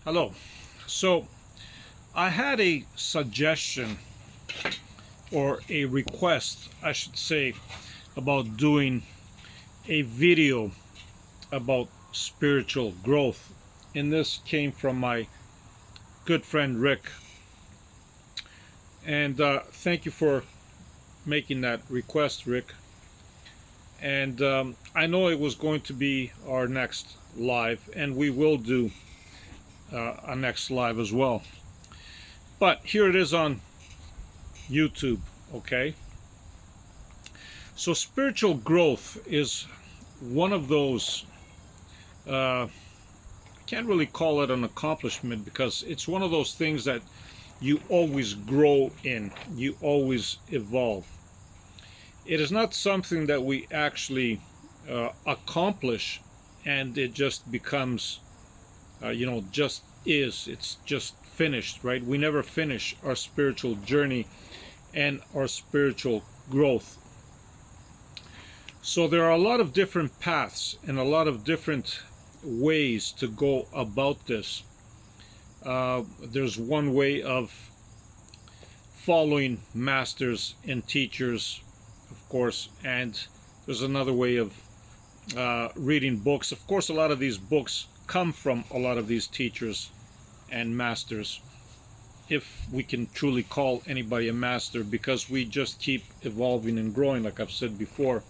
Hello. So I had a suggestion or a request, I should say, about doing a video about spiritual growth. And this came from my good friend Rick. And thank you for making that request, Rick. And I know it was going to be our next live, and we will do a next live as well. But here it is on YouTube, okay? So spiritual growth is one of those, I can't really call it an accomplishment because it's one of those things that you always grow in, you always evolve. It is not something that we actually accomplish and it just becomes, just is, it's just finished, right? We never finish our spiritual journey and our spiritual growth. So there are a lot of different paths and a lot of different ways to go about this. There's one way of following masters and teachers, of course, and there's another way of reading books. Of course, a lot of these books come from a lot of these teachers and masters, if we can truly call anybody a master, because we just keep evolving and growing, like I've said before.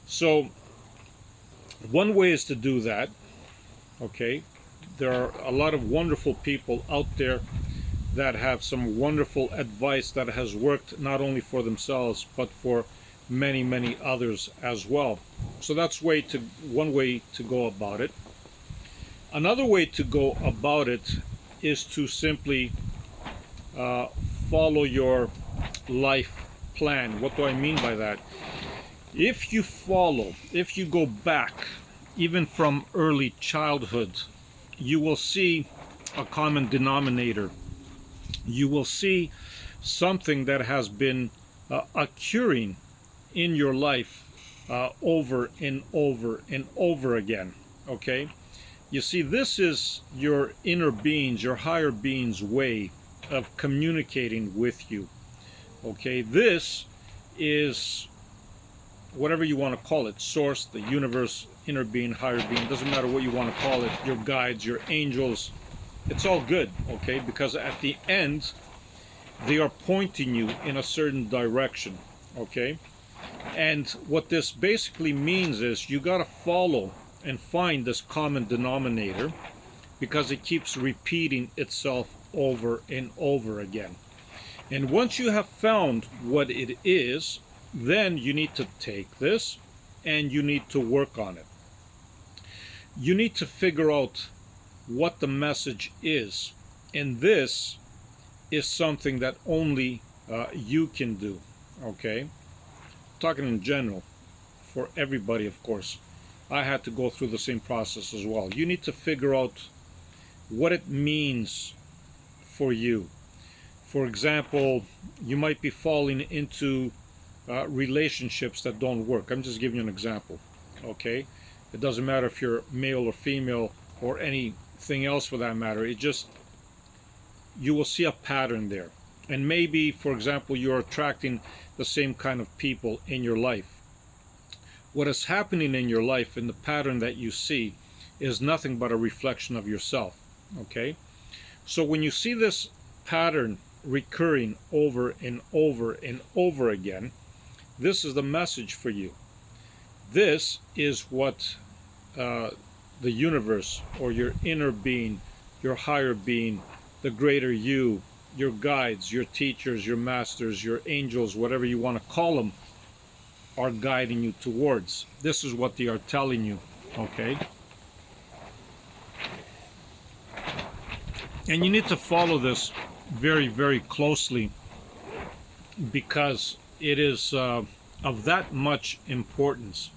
So one way is to do that, okay? There are a lot of wonderful people out there that have some wonderful advice that has worked not only for themselves but for many, many others as well. So that's one way to go about it. Another way to go about it is to simply follow your life plan. What do I mean by that? If you go back, even from early childhood, you will see a common denominator. You will see something that has been occurring in your life over and over and over again, okay? You see, this is your inner beings, your higher beings' way of communicating with you, okay? This is whatever you want to call it, source, the universe, inner being, higher being, doesn't matter what you want to call it, your guides, your angels, it's all good, okay? Because at the end, they are pointing you in a certain direction, okay? And what this basically means is you got to follow and find this common denominator, because it keeps repeating itself over and over again. And once you have found what it is, then you need to take this and you need to work on it. You need to figure out what the message is, and this is something that only you can do, okay? Talking in general, for everybody, of course. I had to go through the same process as well. You need to figure out what it means for you. For example, you might be falling into relationships that don't work. I'm just giving you an example, okay? It doesn't matter if you're male or female or anything else for that matter. You will see a pattern there. And maybe, for example, you're attracting the same kind of people in your life. What is happening in your life and the pattern that you see is nothing but a reflection of yourself, okay? So when you see this pattern recurring over and over and over again, this is the message for you. This is what the universe, or your inner being, your higher being, the greater you, your guides, your teachers, your masters, your angels, whatever you want to call them, are guiding you towards. This is what they are telling you, okay? And you need to follow this very, very closely, because it is of that much importance.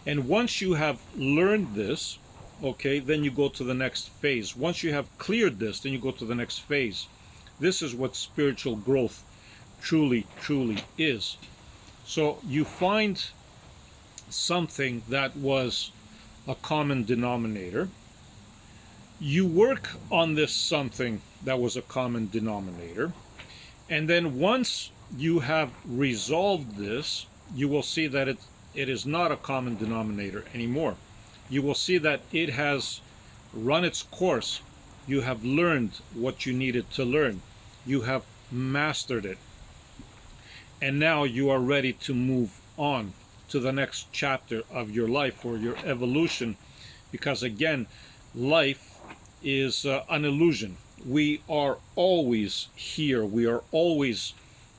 And once you have learned this, okay, then you go to the next phase. Once you have cleared this, then you go to the next phase. This is what spiritual growth truly, truly is. So you find something that was a common denominator. You work on this something that was a common denominator, and then once you have resolved this, you will see that it is not a common denominator anymore. You will see that it has run its course. You have learned what you needed to learn. You have mastered it. And now you are ready to move on to the next chapter of your life or your evolution. Because again, life is an illusion. We are always here. We are always,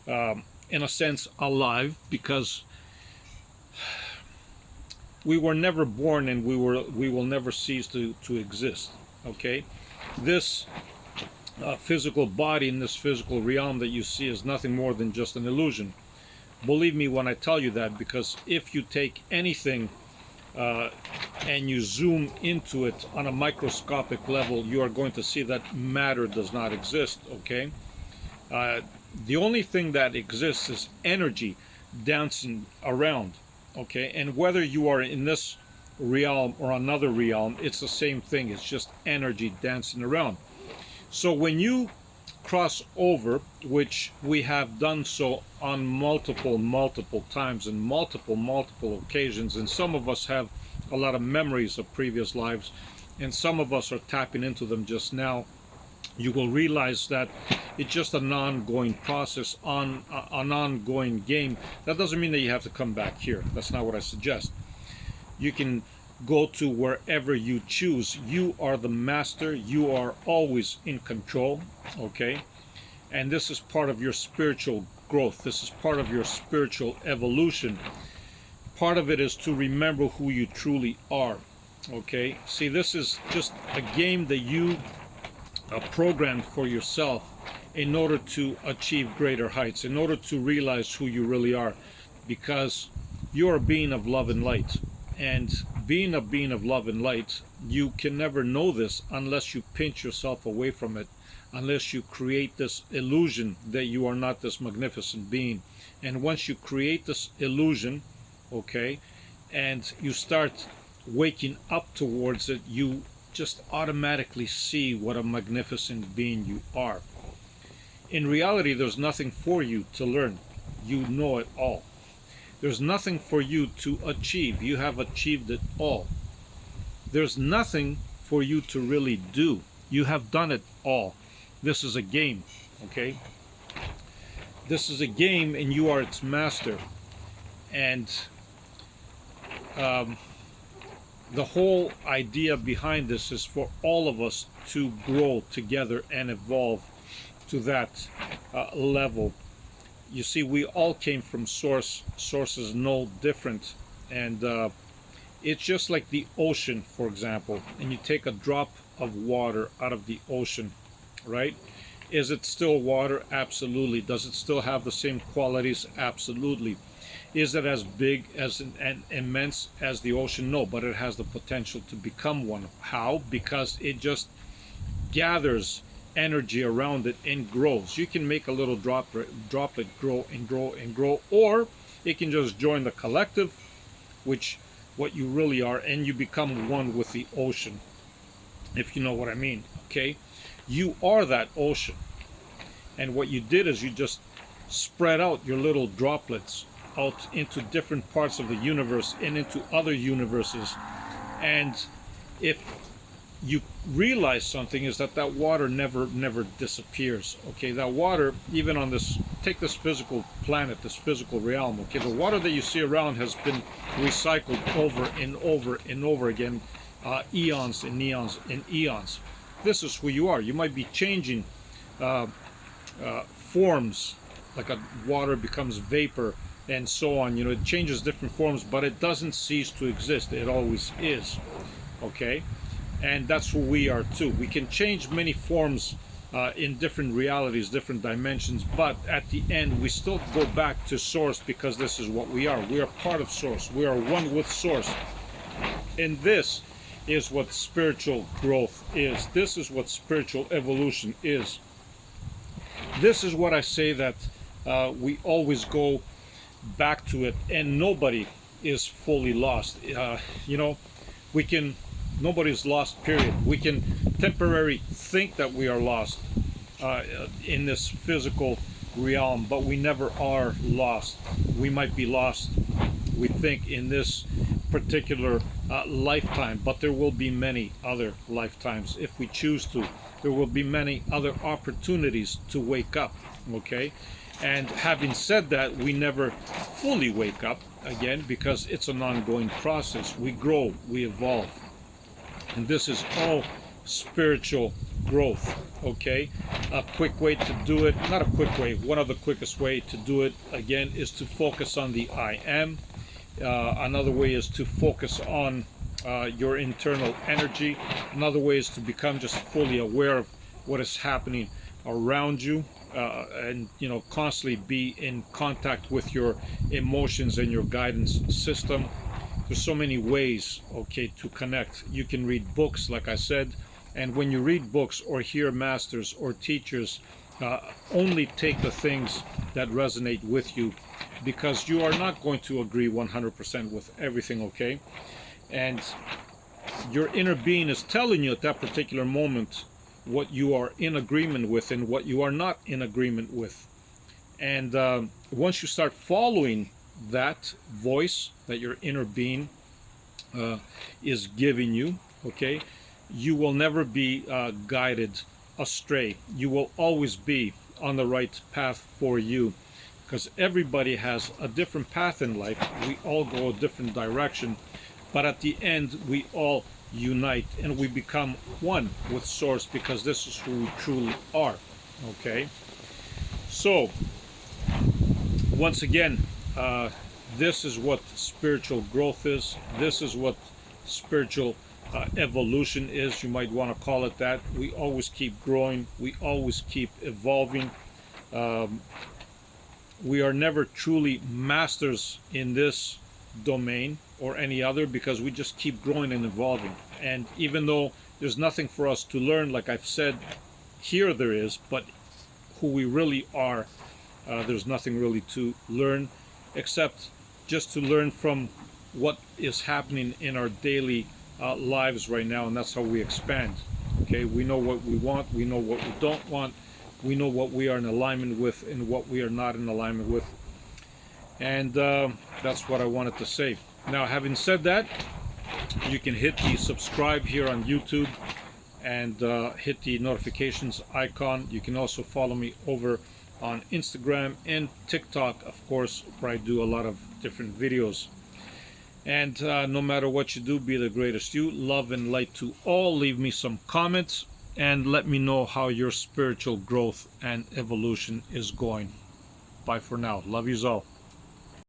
in a sense, alive, because we were never born, and we will never cease to exist. Okay, this physical body in this physical realm that you see is nothing more than just an illusion. Believe me when I tell you that, because if you take anything and you zoom into it on a microscopic level, you are going to see that matter does not exist. Okay, the only thing that exists is energy dancing around. Okay, and whether you are in this realm or another realm, it's the same thing. It's just energy dancing around. So when you cross over, which we have done so on multiple times and multiple occasions, and some of us have a lot of memories of previous lives, and some of us are tapping into them just now, you will realize that it's just an ongoing process, an ongoing game. That doesn't mean that you have to come back here. That's not what I suggest. You can go to wherever you choose. You are the master. You are always in control. Okay, and this is part of your spiritual growth. This is part of your spiritual evolution. Part of it is to remember who you truly are. Okay, see, this is just a game that you programmed for yourself in order to achieve greater heights, in order to realize who you really are, because you're a being of love and light. And being a being of love and light, you can never know this unless you pinch yourself away from it, unless you create this illusion that you are not this magnificent being. And once you create this illusion, okay, and you start waking up towards it, you just automatically see what a magnificent being you are. In reality, there's nothing for you to learn. You know it all. There's nothing for you to achieve. You have achieved it all. There's nothing for you to really do. You have done it all. This is a game, okay? This is a game, and you are its master. And the whole idea behind this is for all of us to grow together and evolve to that level. You see, we all came from source. Source is no different. And it's just like the ocean, for example. And you take a drop of water out of the ocean, right? Is it still water? Absolutely. Does it still have the same qualities? Absolutely. Is it as big as and immense as the ocean? No, but it has the potential to become one. How? Because it just gathers energy around it and grows. You can make a little droplet grow and grow and grow, or it can just join the collective, which what you really are, and you become one with the ocean, if you know what I mean. Okay, you are that ocean, and what you did is you just spread out your little droplets out into different parts of the universe and into other universes. And if you realize something, is that that water never disappears. Okay, that water, even on this, take this physical planet, this physical realm, okay, the water that you see around has been recycled over and over and over again, eons and eons and eons. This is who you are. You might be changing forms, like a water becomes vapor and so on. You know, it changes different forms, but it doesn't cease to exist. It always is. Okay, and that's who we are too. We can change many forms in different realities, different dimensions, but at the end we still go back to source, because this is what we are. We are part of source. We are one with source. And this is what spiritual growth is. This is what spiritual evolution is. This is what I say, that we always go back to it, and nobody is fully lost. You know, we can Nobody's lost, period. We can temporarily think that we are lost in this physical realm, but we never are lost. We might be lost, we think, in this particular lifetime, but there will be many other lifetimes if we choose to. There will be many other opportunities to wake up, okay? And having said that, we never fully wake up, again, because it's an ongoing process. We grow, we evolve. And this is all spiritual growth, okay? A quick way to do it, not a quick way, one of the quickest way to do it, again, is to focus on the I am. Another way is to focus on your internal energy. Another way is to become just fully aware of what is happening around you, and constantly be in contact with your emotions and your guidance system. There's so many ways, okay, to connect. You can read books, like I said, and when you read books or hear masters or teachers, only take the things that resonate with you, because you are not going to agree 100% with everything, okay? And your inner being is telling you at that particular moment what you are in agreement with and what you are not in agreement with. And once you start following that voice that your inner being is giving you, okay, you will never be guided astray. You will always be on the right path for you, because everybody has a different path in life. We all go a different direction, but at the end we all unite and we become one with Source, because this is who we truly are, okay? So once again, this is what spiritual growth is. This is what spiritual evolution is, you might want to call it that. We always keep growing, we always keep evolving. We are never truly masters in this domain or any other, because we just keep growing and evolving. And even though there's nothing for us to learn, like I've said, here there is, but who we really are, there's nothing really to learn, except just to learn from what is happening in our daily lives right now, and that's how we expand. Okay, we know what we want, we know what we don't want, we know what we are in alignment with and what we are not in alignment with. And that's what I wanted to say. Now, having said that, you can hit the subscribe here on YouTube and hit the notifications icon. You can also follow me over on Instagram and TikTok, of course, where I do a lot of different videos. And no matter what you do, be the greatest you. Love and light to all. Leave me some comments and let me know how your spiritual growth and evolution is going. Bye for now. Love yous all.